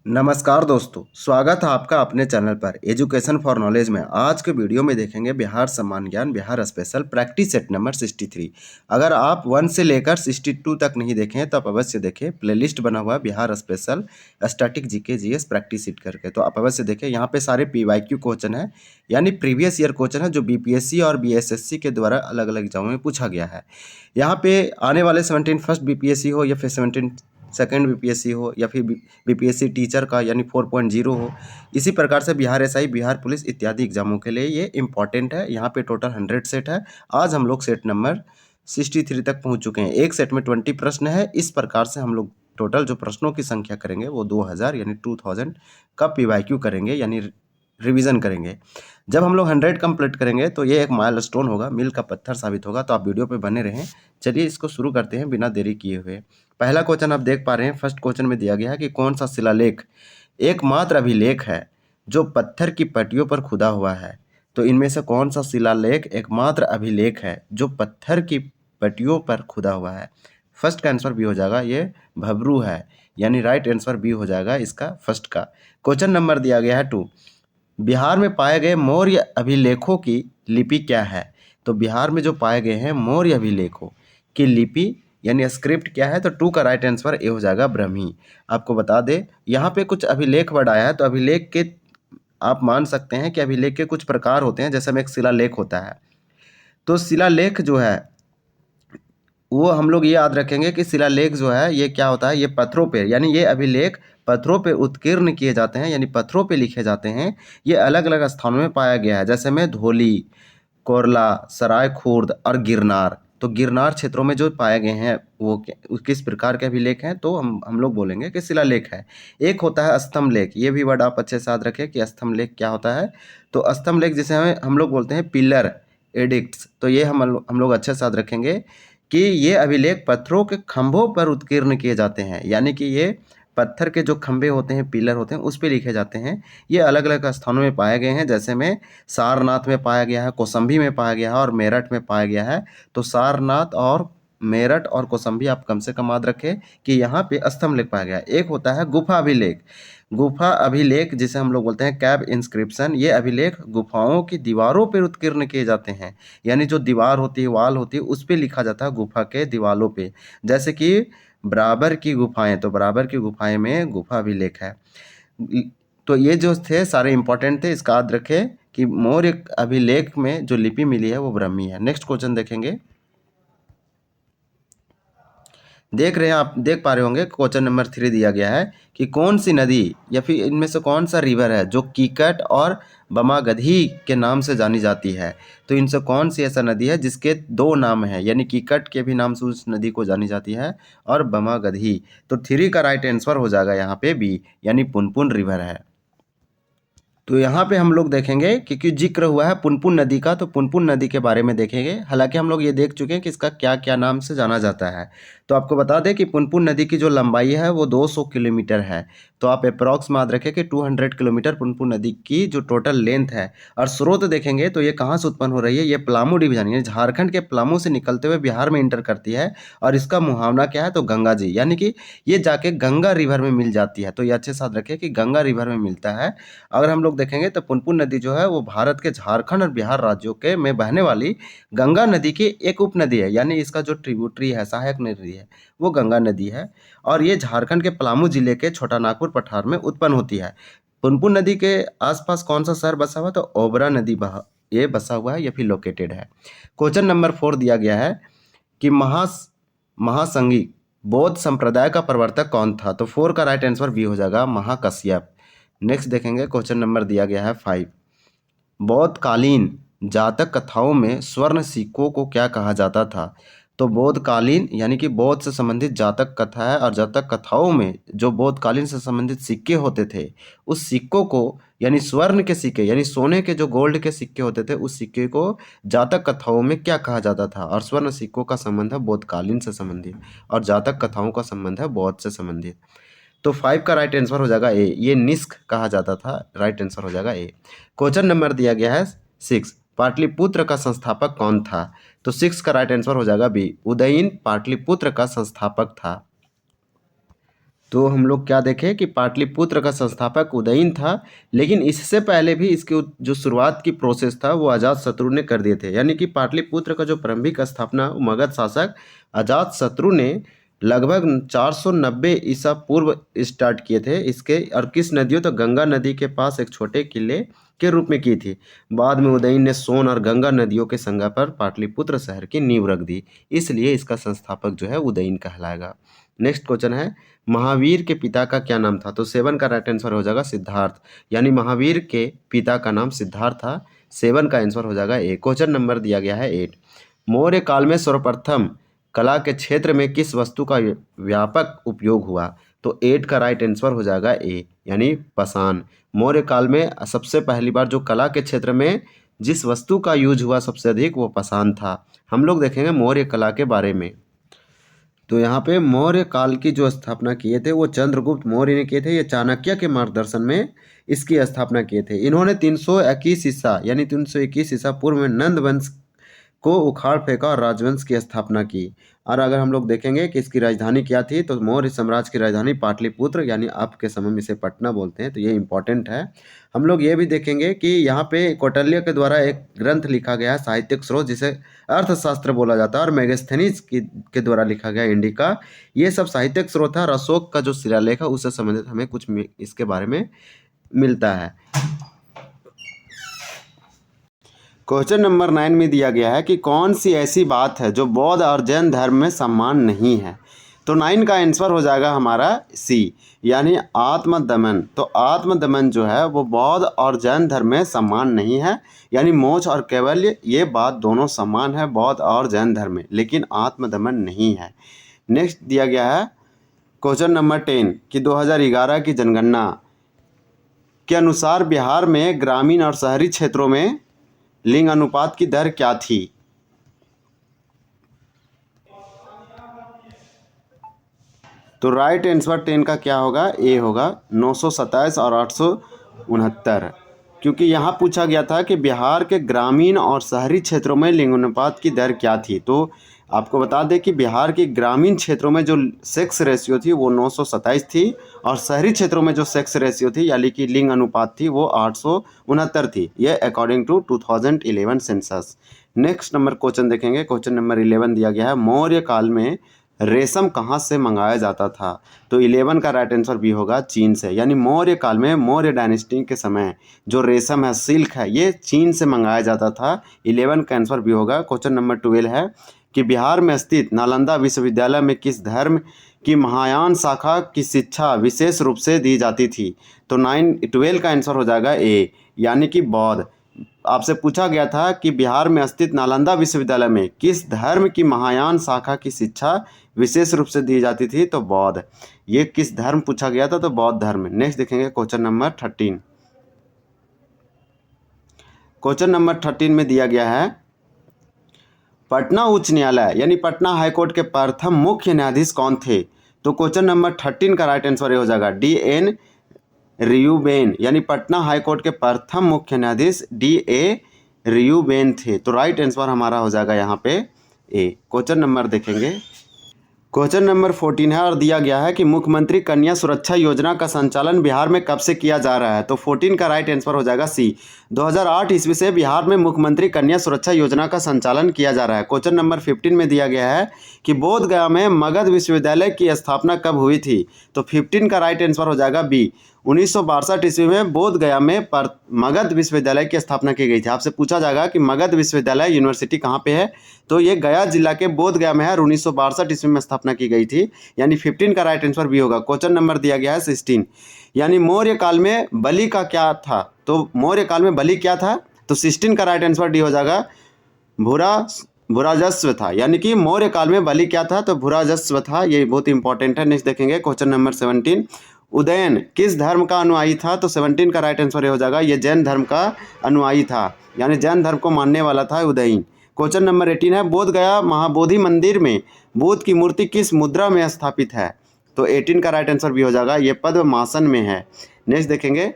नमस्कार दोस्तों, स्वागत है आपका अपने चैनल पर एजुकेशन फॉर नॉलेज में। आज के वीडियो में देखेंगे बिहार सम्मान ज्ञान Bihar special practice set number 63। अगर आप 1 से लेकर 62 तक नहीं देखें तो आप अवश्य देखें। प्लेलिस्ट बना हुआ है Bihar special static GK GS practice set करके, तो आप अवश्य देखें। यहाँ पे सारे PYQ क्वेश्चन है, यानी प्रीवियस ईयर क्वेश्चन है, जो BPSC और BSSC के द्वारा अलग अलग एग्जामों में पूछा गया है। यहाँ पे आने वाले 17 फर्स्ट BPSC हो या फिर 17 सेकेंड BPSC हो या फिर BPSC टीचर का यानी 4.0 हो, इसी प्रकार से बिहार SI, बिहार पुलिस इत्यादि एग्जामों के लिए ये इंपॉर्टेंट है। यहाँ पे टोटल 100 सेट है। आज हम लोग सेट नंबर 63 तक पहुँच चुके हैं। एक सेट में 20 प्रश्न है। इस प्रकार से हम लोग टोटल जो प्रश्नों की संख्या करेंगे वो 2000 यानी 2000 का PYQ करेंगे, यानी रिवीजन करेंगे। जब हम लोग 100 कंप्लीट करेंगे तो ये एक माइलस्टोन होगा, मील का पत्थर साबित होगा। तो आप वीडियो पे बने रहें। चलिए इसको शुरू करते हैं बिना देरी किए हुए। पहला क्वेश्चन आप देख पा रहे हैं। फर्स्ट क्वेश्चन में दिया गया है कि कौन सा शिलालेख एकमात्र अभिलेख है जो पत्थर की पट्टियों पर खुदा हुआ है। तो इनमें से कौन सा शिलालेख एकमात्र अभिलेख है जो पत्थर की पट्टियों पर खुदा हुआ है। फर्स्ट का आंसर बी हो जाएगा, ये भबरू है, यानी राइट आंसर बी हो जाएगा इसका फर्स्ट का। क्वेश्चन नंबर दिया गया है 2। बिहार में पाए गए मौर्य अभिलेखों की लिपि क्या है। तो बिहार में जो पाए गए हैं मौर्य अभिलेखों की लिपि यानी स्क्रिप्ट क्या है। तो 2 का राइट आंसर ए हो जाएगा, ब्रह्मी। आपको बता दें यहाँ पे कुछ अभिलेख वर्ड आया है, तो अभिलेख के आप मान सकते हैं कि अभिलेख के कुछ प्रकार होते हैं। जैसे में एक शिलालेख होता है, तो शिलालेख जो है वो हम लोग ये याद रखेंगे कि शिलालेख जो है ये क्या होता है, ये पत्थरों पे, यानी ये अभिलेख पत्थरों पे उत्कीर्ण किए जाते हैं, यानी पत्थरों पे लिखे जाते हैं। ये अलग अलग स्थानों में पाया गया है, जैसे में धौली, कोरला, सराय खुर्द और गिरनार। तो गिरनार क्षेत्रों में जो पाए गए हैं वो किस प्रकार के अभिलेख हैं, तो हम लोग बोलेंगे कि शिलालेख है। एक होता है स्तंभ लेख। ये भी वर्ड आप अच्छे से याद रखें कि स्तंभ लेख क्या होता है। तो स्तंभ लेख जिसे हम लोग बोलते हैं पिलर एडिक्ट्स, तो ये हम लोग अच्छे से याद रखेंगे कि ये अभिलेख पत्थरों के खंभों पर उत्कीर्ण किए जाते हैं, यानी कि ये पत्थर के जो खंभे होते हैं, पिलर होते हैं, उस पे लिखे जाते हैं। ये अलग अलग स्थानों में पाए गए हैं, जैसे में सारनाथ में पाया गया है, कौशाम्बी में पाया गया है और मेरठ में पाया गया है। तो सारनाथ और मेरठ और कौशाम्बी आप कम से कम याद रखें कि यहाँ पे स्तंभ लेख पाया गया है। एक होता है गुफा अभिलेख। गुफा अभिलेख जिसे हम लोग बोलते हैं कैब इंस्क्रिप्शन, ये अभिलेख गुफाओं की दीवारों पर उत्कीर्ण किए जाते हैं, यानी जो दीवार होती है, वाल होती है, उस पे लिखा जाता है गुफा के दीवारों पे। जैसे कि बराबर की गुफाएं, तो बराबर की गुफाएं में गुफा अभिलेख है। तो ये जो थे सारे इंपॉर्टेंट थे, इसका याद रखें कि मौर्य अभिलेख में जो लिपि मिली है वो ब्राह्मी है। नेक्स्ट क्वेश्चन देखेंगे। देख रहे हैं आप, देख पा रहे होंगे क्वेश्चन नंबर 3 दिया गया है कि कौन सी नदी या फिर इनमें से कौन सा रिवर है जो कीकट और बमागधी के नाम से जानी जाती है। तो इनसे कौन सी ऐसा नदी है जिसके 2 नाम हैं, यानी कीकट के भी नाम से उस नदी को जानी जाती है और बमागधी। तो 3 का राइट आंसर हो जाएगा यहाँ पे बी, यानी पुनपुन रिवर है। तो यहाँ पे हम लोग देखेंगे क्योंकि जिक्र हुआ है पुनपुन नदी का, तो पुनपुन नदी के बारे में देखेंगे। हालांकि हम लोग ये देख चुके हैं कि इसका क्या क्या नाम से जाना जाता है। तो आपको बता दें कि पुनपुन नदी की जो लंबाई है वो 200 किलोमीटर है। तो आप अप्रॉक्स में याद रखें कि 200 किलोमीटर पुनपुन नदी की जो टोटल लेंथ है। और स्रोत देखेंगे तो ये कहाँ से उत्पन्न हो रही है, ये पलामू डिवीजन यानी झारखंड के पलामू से निकलते हुए बिहार में इंटर करती है। और इसका मुहावना क्या है, तो गंगा जी, यानी कि ये जाके गंगा रिवर में मिल जाती है। तो ये अच्छे से याद रखें कि गंगा रिवर में मिलता है। अगर हम लोग देखेंगे तो पुनपुन नदी जो है वो भारत के झारखंड और बिहार राज्यों के में बहने वाली गंगा नदी की एक उपनदी है, यानी इसका जो ट्रिब्यूटरी है, सहायक नदी है, वो गंगा नदी है। और ये झारखंड के पलामू जिले के छोटा नागपुर पठार में उत्पन्न होती है। पुनपुन नदी के आसपास कौन सा शहर बसा हुआ है, तो ओबरा नदी ये बसा हुआ है या फिर लोकेटेड है। क्वेश्चन नंबर 4 दिया गया है कि महासंगी बौद्ध संप्रदाय का प्रवर्तक कौन था। तो 4 का राइट आंसर बी हो जाएगा, महाकश्यप। नेक्स्ट देखेंगे क्वेश्चन नंबर दिया गया है 5। बौद्धकालीन जातक कथाओं में स्वर्ण सिक्कों को क्या कहा जाता था। तो बौद्धकालीन यानी कि बौद्ध से संबंधित जातक कथा है, और जातक कथाओं में जो बौद्धकालीन से संबंधित सिक्के होते थे, उस सिक्कों को यानी स्वर्ण के सिक्के यानी सोने के जो गोल्ड के सिक्के होते थे, उस सिक्के को जातक कथाओं में क्या कहा जाता था। और स्वर्ण सिक्कों का संबंध है बौद्धकालीन से संबंधित, और जातक कथाओं का संबंध है बौद्ध से संबंधित। तो 5 का राइट आंसर हो जाएगा ए, ये निष्क कहा जाता था। राइट आंसर हो जाएगा ए। क्वेश्चन नंबर दिया गया है 6। पाटलिपुत्र का संस्थापक कौन था। तो 6 का राइट आंसर हो जाएगा बी, उदयीन पाटलिपुत्र का संस्थापक था। तो हम लोग क्या देखें कि पाटलिपुत्र का संस्थापक उदयन था, लेकिन इससे पहले भी इसकी जो शुरुआत की प्रोसेस था वो अजातशत्रु ने कर दिए थे। यानी कि पाटलिपुत्र का जो प्रारंभिक स्थापना मगध शासक अजातशत्रु ने लगभग 490 ईसा पूर्व स्टार्ट किए थे इसके, और किस नदियों, तो गंगा नदी के पास एक छोटे किले के रूप में की थी। बाद में उदयन ने सोन और गंगा नदियों के संगम पर पाटलिपुत्र शहर की नींव रख दी, इसलिए इसका संस्थापक जो है उदयन कहलाएगा। नेक्स्ट क्वेश्चन है, महावीर के पिता का क्या नाम था? तो 7 का राइट आंसर हो जाएगा सिद्धार्थ, यानी महावीर के पिता का नाम सिद्धार्थ था। 7 का आंसर हो जाएगा ए। क्वेश्चन नंबर दिया गया है 8, मौर्य काल में सर्वप्रथम कला के क्षेत्र में किस वस्तु का व्यापक उपयोग हुआ? तो 8 का राइट आंसर हो जाएगा ए, यानी पाषाण। मौर्य काल में सबसे पहली बार जो कला के क्षेत्र में जिस वस्तु का यूज हुआ सबसे अधिक वो पाषाण था। हम लोग देखेंगे मौर्य कला के बारे में। तो यहाँ पे मौर्य काल की जो स्थापना किए थे वो चंद्रगुप्त मौर्य ने किए थे। ये चाणक्य के मार्गदर्शन में इसकी स्थापना किए थे। इन्होंने 321 ईसा यानी 321 ईसा पूर्व में नंद वंश को उखाड़ फेंका और राजवंश की स्थापना की। और अगर हम लोग देखेंगे कि इसकी राजधानी क्या थी, तो मौर्य साम्राज्य की राजधानी पाटलिपुत्र, यानी अब के समय में इसे पटना बोलते हैं, तो ये इंपॉर्टेंट है। हम लोग ये भी देखेंगे कि यहाँ पे कौटिल्य के द्वारा एक ग्रंथ लिखा गया है साहित्यिक स्रोत, जिसे अर्थशास्त्र बोला जाता है, और मेगास्थनीज के द्वारा लिखा गया इंडिका। ये सब साहित्यिक स्रोत है, और अशोक का जो शिलालेख है उससे संबंधित हमें कुछ इसके बारे में मिलता है। क्वेश्चन नंबर 9 में दिया गया है कि कौन सी ऐसी बात है जो बौद्ध और जैन धर्म में समान नहीं है? तो 9 का आंसर हो जाएगा हमारा सी, यानी आत्मदमन। तो आत्मदमन जो है वो बौद्ध और जैन धर्म में समान नहीं है, यानी मोक्ष और कैवल्य ये बात दोनों समान है बौद्ध और जैन धर्म में, लेकिन आत्मदमन नहीं है। नेक्स्ट दिया गया है क्वेश्चन नंबर 10 कि 2011 की जनगणना के अनुसार बिहार में ग्रामीण और शहरी क्षेत्रों में लिंग अनुपात की दर क्या थी? तो राइट आंसर 10 का क्या होगा? ए होगा, 927 और 869, क्योंकि यहाँ पूछा गया था कि बिहार के ग्रामीण और शहरी क्षेत्रों में लिंग अनुपात की दर क्या थी। तो आपको बता दें कि बिहार के ग्रामीण क्षेत्रों में जो सेक्स रेशियो थी वो 927 थी, और शहरी क्षेत्रों में जो सेक्स रेशियो थी यानी कि लिंग अनुपात थी वो 869 थी। ये according to 2011 census. Next number question देखेंगे। क्वेश्चन नंबर 11 दिया गया है, मौर्य काल में रेशम कहाँ से मंगाया जाता था? तो 11 का राइट आंसर भी होगा चीन से, यानी मौर्य काल में मौर्य डायनेस्टी के समय जो रेशम है, सिल्क है, ये चीन से मंगाया जाता था। 11 का आंसर भी होगा। क्वेश्चन नंबर 12 है कि बिहार में स्थित नालंदा विश्वविद्यालय में किस धर्म की महायान शाखा की शिक्षा विशेष रूप से दी जाती थी? तो 12 का आंसर हो जाएगा ए, यानी कि बौद्ध। आपसे पूछा गया था कि बिहार में स्थित नालंदा विश्वविद्यालय में किस धर्म की महायान शाखा की शिक्षा विशेष रूप से दी जाती थी? तो बौद्ध। ये किस धर्म पूछा गया था? तो बौद्ध धर्म। नेक्स्ट देखेंगे क्वेश्चन नंबर 13। क्वेश्चन नंबर 13 में दिया गया है, पटना उच्च न्यायालय यानी पटना हाईकोर्ट के प्रथम मुख्य न्यायाधीश कौन थे? तो क्वेश्चन नंबर 13 का राइट आंसर हो जाएगा D.N. रियूबेन, यानी पटना हाईकोर्ट के प्रथम मुख्य न्यायाधीश D.A. रियूबेन थे। तो राइट आंसर हमारा हो जाएगा यहाँ पे ए। क्वेश्चन नंबर देखेंगे। क्वेश्चन नंबर 14 है और दिया गया है कि मुख्यमंत्री कन्या सुरक्षा योजना का संचालन बिहार में कब से किया जा रहा है? तो 14 का राइट आंसर हो जाएगा सी, 2008 ईस्वी से बिहार में मुख्यमंत्री कन्या सुरक्षा योजना का संचालन किया जा रहा है। क्वेश्चन नंबर 15 में दिया गया है कि बोध गया में मगध विश्वविद्यालय की स्थापना कब हुई थी? तो 15 का राइट आंसर हो जाएगा बी, 1962 ईस्वी में बोध गया में मगध विश्वविद्यालय की स्थापना की गई थी। आपसे पूछा जाएगा कि मगध विश्वविद्यालय यूनिवर्सिटी कहाँ पे है? तो ये गया जिला के बोध गया में है, 1962 ईस्वी में स्थापना की गई थी, यानी 15 का राइट आंसर भी होगा। क्वेश्चन नंबर दिया गया है 16, यानी मौर्य काल में बलि का क्या था? तो मौर्य काल में बलि क्या था? तो 16 का राइट आंसर डी हो जाएगा, भूराजस्व था, यानी कि मौर्य काल में बलि क्या था? तो भूराजस्व था। ये बहुत इंपॉर्टेंट है। नेक्स्ट देखेंगे क्वेश्चन नंबर 17, उदयन किस धर्म का अनुयायी था? तो 17 का राइट आंसर हो जाएगा, ये जैन धर्म का अनुयायी था, यानी जैन धर्म को मानने वाला था उदयन। क्वेश्चन नंबर 18 है, बोध गया महाबोधि मंदिर में बुद्ध की मूर्ति किस मुद्रा में स्थापित है? तो 18 का राइट आंसर भी हो जाएगा, ये पद्मासन में है। नेक्स्ट देखेंगे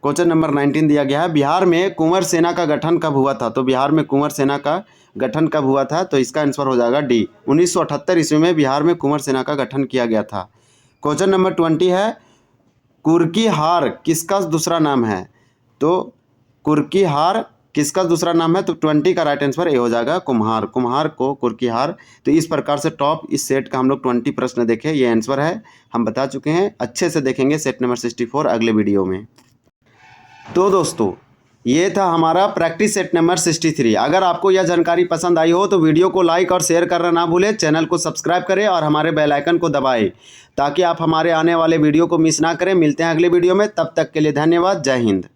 क्वेश्चन नंबर 19 दिया गया है, बिहार में कुंवर सेना का गठन कब हुआ था? तो बिहार में कुंवर सेना का गठन कब हुआ था? तो इसका आंसर हो जाएगा डी, 1978 ईस्वी में बिहार में कुंवर सेना का गठन किया गया था। क्वेश्चन नंबर 20 है, कुर्की हार किसका दूसरा नाम है? तो कुर्की हार किसका दूसरा नाम है? तो 20 का राइट आंसर ये हो जाएगा कुम्हार। कुम्हार को कुर्की हार। तो इस प्रकार से टॉप इस सेट का हम लोग 20 प्रश्न देखे, ये आंसर है, हम बता चुके हैं। अच्छे से देखेंगे सेट नंबर 64 अगले वीडियो में। तो दोस्तों ये था हमारा प्रैक्टिस सेट नंबर 63। अगर आपको यह जानकारी पसंद आई हो तो वीडियो को लाइक और शेयर करना ना भूलें, चैनल को सब्सक्राइब करें और हमारे बेल आइकन को दबाएं ताकि आप हमारे आने वाले वीडियो को मिस ना करें। मिलते हैं अगले वीडियो में, तब तक के लिए धन्यवाद। जय हिंद।